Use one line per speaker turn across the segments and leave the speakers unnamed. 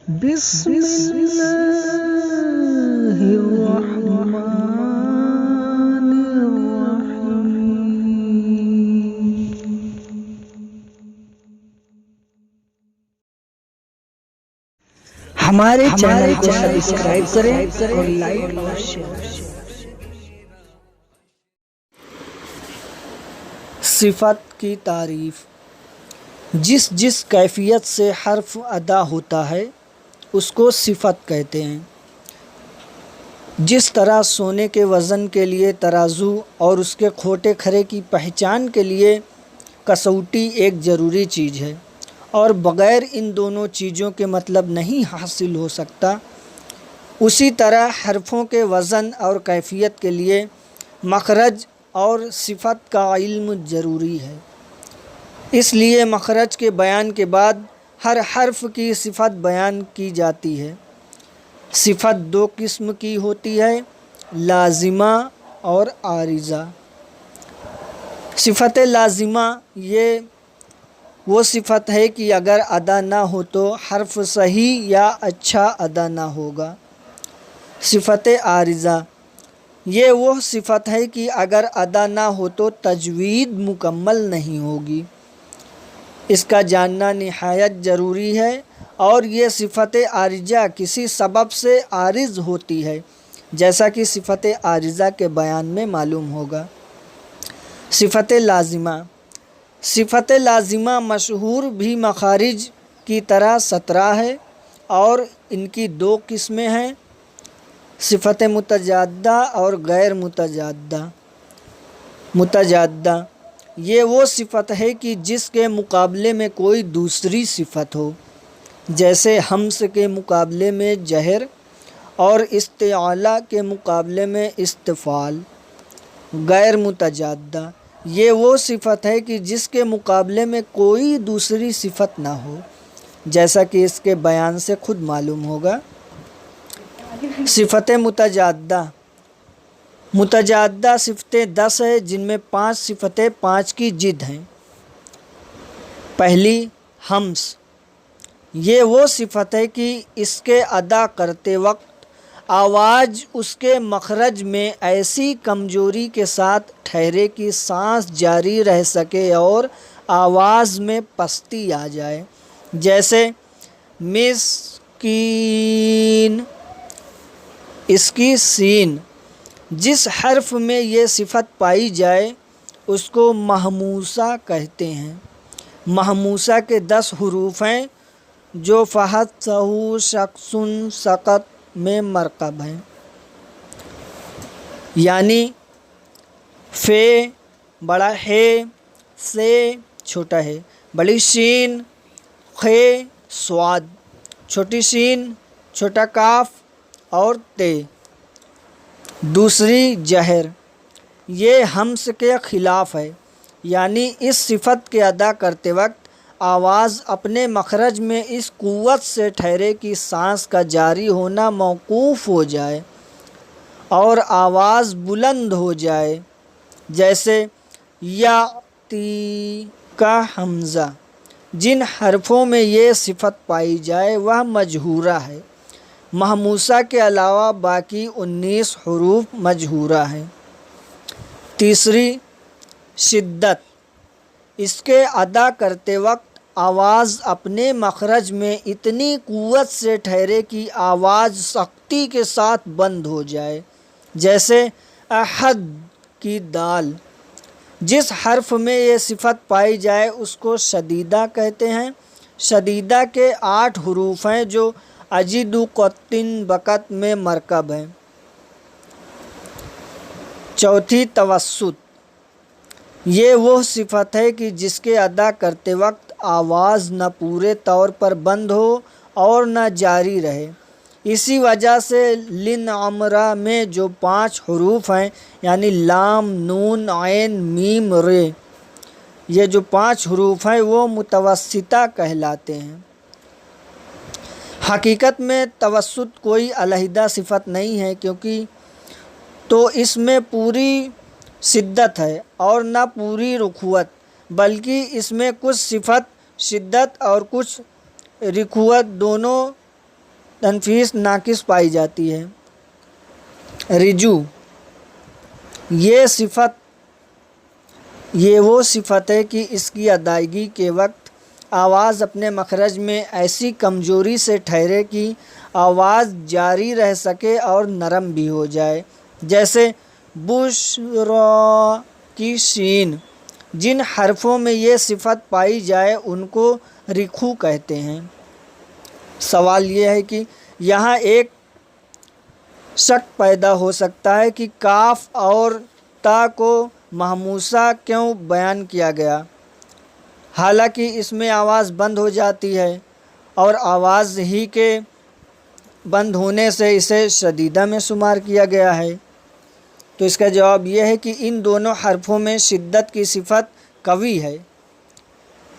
بسم اللہ الرحمن الرحیم۔ ہمارے چینل کو سبسکرائب کریں اور لائک اور شیئر۔ صفت کی تعریف۔ جس کیفیت سے حرف ادا ہوتا ہے اس کو صفت کہتے ہیں۔ جس طرح سونے کے وزن کے لیے ترازو اور اس کے کھوٹے کھرے کی پہچان کے لیے کسوٹی ایک ضروری چیز ہے اور بغیر ان دونوں چیزوں کے مطلب نہیں حاصل ہو سکتا، اسی طرح حرفوں کے وزن اور کیفیت کے لیے مخرج اور صفت کا علم ضروری ہے۔ اس لیے مخرج کے بیان کے بعد ہر حرف کی صفت بیان کی جاتی ہے۔ صفت دو قسم کی ہوتی ہے، لازمہ اور عارضہ۔ صفت لازمہ یہ وہ صفت ہے کہ اگر ادا نہ ہو تو حرف صحیح یا اچھا ادا نہ ہوگا۔ صفت عارضہ یہ وہ صفت ہے کہ اگر ادا نہ ہو تو تجوید مکمل نہیں ہوگی۔ اس کا جاننا نہایت ضروری ہے، اور یہ صفت عارضہ کسی سبب سے عارض ہوتی ہے، جیسا کہ صفت عارضہ کے بیان میں معلوم ہوگا۔ صفت لازمہ۔ صفت لازمہ مشہور بھی مخارج کی طرح 17 ہے اور ان کی دو قسمیں ہیں، صفت متجادہ اور غیر متجادہ۔ متجادہ یہ وہ صفت ہے کہ جس کے مقابلے میں کوئی دوسری صفت ہو، جیسے ہمس کے مقابلے میں جہر اور استعلاء کے مقابلے میں استفعال۔ غیر متجادہ یہ وہ صفت ہے کہ جس کے مقابلے میں کوئی دوسری صفت نہ ہو، جیسا کہ اس کے بیان سے خود معلوم ہوگا۔ صفت متجادہ۔ متجادہ صفتیں 10 ہیں، جن میں 5 صفتیں 5 کی ضد ہیں۔ پہلی ہمس۔ یہ وہ صفت ہے کہ اس کے ادا کرتے وقت آواز اس کے مخرج میں ایسی کمزوری کے ساتھ ٹھہرے کہ سانس جاری رہ سکے اور آواز میں پستی آ جائے، جیسے مسکین۔ اس کی سین۔ جس حرف میں یہ صفت پائی جائے اس کو محموسہ کہتے ہیں۔ محموسہ کے 10 حروف ہیں جو فحت، سہو، شخصن، سقط میں مرکب ہیں، یعنی فے بڑا ہے، سے چھوٹا ہے، بڑی شین، خے، صاد، چھوٹی شین، چھوٹا کاف اور تے۔ دوسری جہر۔ یہ ہمس کے خلاف ہے، یعنی اس صفت کے ادا کرتے وقت آواز اپنے مخرج میں اس قوت سے ٹھہرے کہ سانس کا جاری ہونا موقوف ہو جائے اور آواز بلند ہو جائے، جیسے یاتی کا حمزہ۔ جن حرفوں میں یہ صفت پائی جائے وہ مجہورہ ہے۔ محموسہ کے علاوہ باقی 19 حروف مجہورہ ہیں۔ تیسری شدت۔ اس کے ادا کرتے وقت آواز اپنے مخرج میں اتنی قوت سے ٹھہرے کہ آواز سختی کے ساتھ بند ہو جائے، جیسے احد کی دال۔ جس حرف میں یہ صفت پائی جائے اس کو شدیدہ کہتے ہیں۔ شدیدہ کے 8 حروف ہیں جو اجد، قطن، بکت میں مرکب ہیں۔ چوتھی توسط۔ یہ وہ صفت ہے کہ جس کے ادا کرتے وقت آواز نہ پورے طور پر بند ہو اور نہ جاری رہے۔ اسی وجہ سے لن عمرہ میں جو 5 حروف ہیں، یعنی لام، نون، عین، میم، رے، یہ جو 5 حروف ہیں وہ متوسطہ کہلاتے ہیں۔ حقیقت میں توسط کوئی علیحدہ صفت نہیں ہے، کیونکہ تو اس میں پوری شدت ہے اور نہ پوری رخوت، بلکہ اس میں کچھ صفت شدت اور کچھ رخوت دونوں तनफीस नाकिस पाई जाती है। रिजू, ये वो सिफत है कि इसकी अदायगी के वक्त आवाज़ अपने मखरज में ऐसी कमज़ोरी से ठहरे कि आवाज़ जारी रह सके और नरम भी हो जाए। जैसे बुशरा की शीन, जिन हरफों में ये सिफत पाई जाए उनको रिखू कहते हैं। सवाल ये है कि यहाँ एक शक पैदा हो सकता है कि काफ और ता को महमूसा क्यों बयान किया गया, हालांकि इसमें आवाज़ बंद हो जाती है और आवाज़ ही के बंद होने से इसे शदीदा में शुमार किया गया है। तो इसका जवाब यह है कि इन दोनों हरफों में शिद्दत की सिफत कवी है,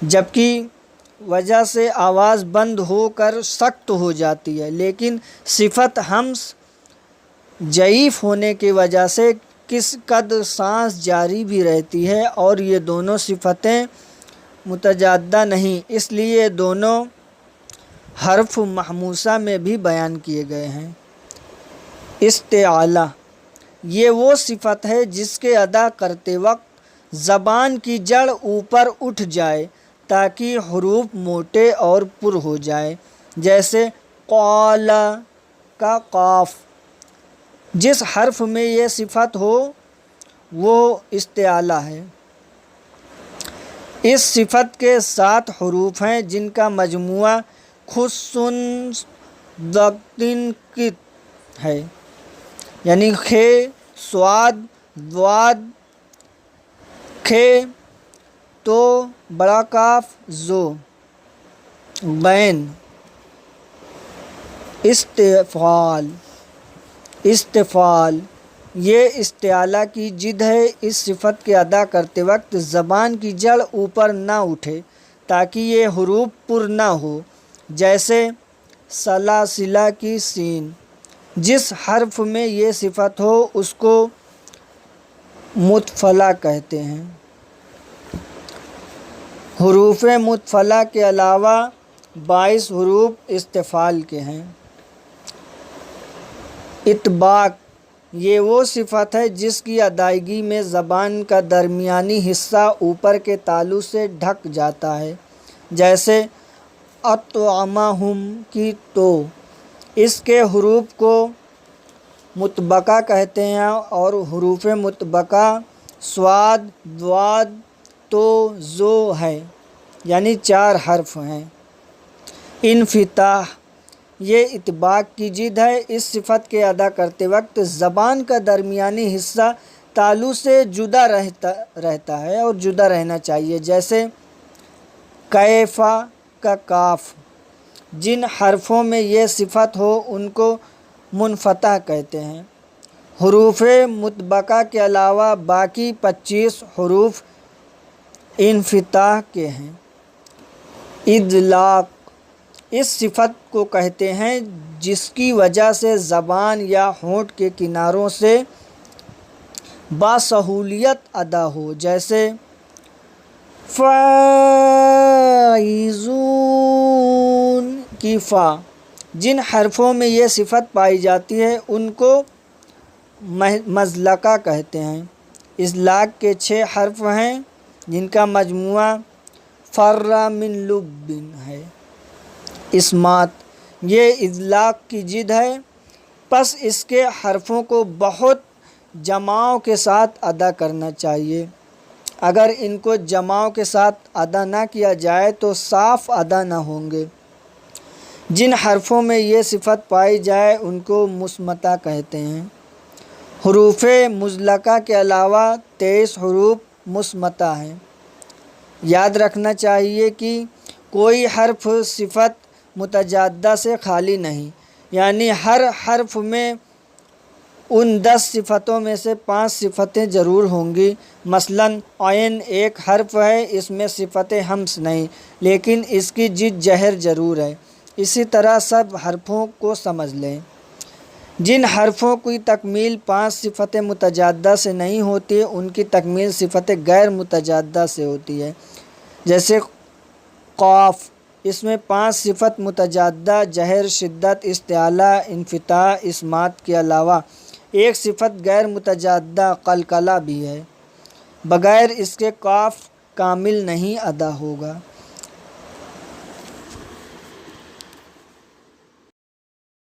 जबकि वजह से आवाज़ बंद होकर सख्त हो जाती है, लेकिन सिफत हम्स ज़ईफ़ होने की वजह से किस कदर सांस जारी भी रहती है और ये दोनों सिफतें मुतजाद्दा नहीं, इसलिए दोनों हर्फ महमूसा में भी बयान किए गए हैं। इस्तिआला, ये वो सिफत है जिसके अदा करते वक्त ज़बान की जड़ ऊपर उठ जाए ताकि हरूफ मोटे और पुर हो जाए। जैसे क़ाला का क़ाफ, जिस हर्फ में ये सिफत हो वो इस्तिआला है। इस सिफत के 7 हरूफ हैं जिनका मजमुआ खुस्सुन दक्तिन कित है, यानी खे, स्वाद, द्वाद, खे, तो, बड़ा काफ, जो, बैन, इस्तिफ़ाल, ये इस्तिआला की जिद है। इस सिफत के अदा करते वक्त ज़बान की जड़ ऊपर ना उठे ताकि ये हरूफ पुर ना हो। जैसे सलासिला की सीन, जिस हर्फ में ये सिफत हो उसको मुतफला कहते हैं। हरूफ मुतफला के अलावा 22 हरूफ इस्तिफ़ाल के हैं। इतबाक, ये वो सिफत है जिसकी अदायगी में ज़बान का दरमियानी हिस्सा ऊपर के तालु से ढक जाता है। जैसे अत्अमाहुम की तो, इसके हरूफ को मुतबका कहते हैं और हरूफ मुतबका स्वाद, द्वाद, तो, जो है, यानी 4 हर्फ हैं। इन्फिताह, ये इतबाक की जिद है। इस सिफत के अदा करते वक्त ज़बान का दरमियानी हिस्सा तालु से जुदा रहता है और जुदा रहना चाहिए। जैसे कैफ़ा का काफ, जिन हरफों में ये सिफत हो उनको मुनफ़तह कहते हैं। हरूफ मुतबका के अलावा बाकी 25 हरूफ इन्फिताह के हैं। इदलाक, इस सिफत को कहते हैं जिसकी वजह से ज़बान या होंठ के किनारों से बासहूलियत अदा हो। जैसे फ़ाइज़ून की फ़ा, जिन हरफों में ये सिफत पाई जाती है उनको मज़लका कहते हैं। इज़लाक के 6 हर्फ हैं जिनका मजमुआ फ़र्रा मिन लुब्बिन है। इस्मात, ये इज़लाक की जिद है, बस इसके हरफों को बहुत जमाव के साथ अदा करना चाहिए। अगर इनको जमाव के साथ अदा ना किया जाए तो साफ़ अदा ना होंगे। जिन हरफों में ये सिफत पाई जाए उनको मुस्मता कहते हैं। हरूफ मुज़लका के अलावा 23 हरूफ मुस्मता हैं। याद रखना चाहिए कि कोई हर्फ सिफत मुतजाद्दा से खाली नहीं, यानी हर हर्फ में उन 10 सिफ़तों में से 5 सिफ़तें ज़रूर होंगी। मसलन ऐन एक हर्फ है, इसमें सिफ़त हम्स नहीं, लेकिन इसकी जिद जहर ज़रूर है। इसी तरह सब हरफों को समझ लें। जिन हरफों की तकमील 5 सिफ़तें मुतजाद्दा से नहीं होती उनकी तकमील सिफ़त गैर मुतजाद्दा से होती है। जैसे क़ाफ़, اس میں 5 صفت متجادہ جہر، شدت، استعلا، انفتاح، اسمات کے علاوہ ایک صفت غیر متجادہ قلقلہ بھی ہے، بغیر اس کے قاف کامل نہیں ادا ہوگا۔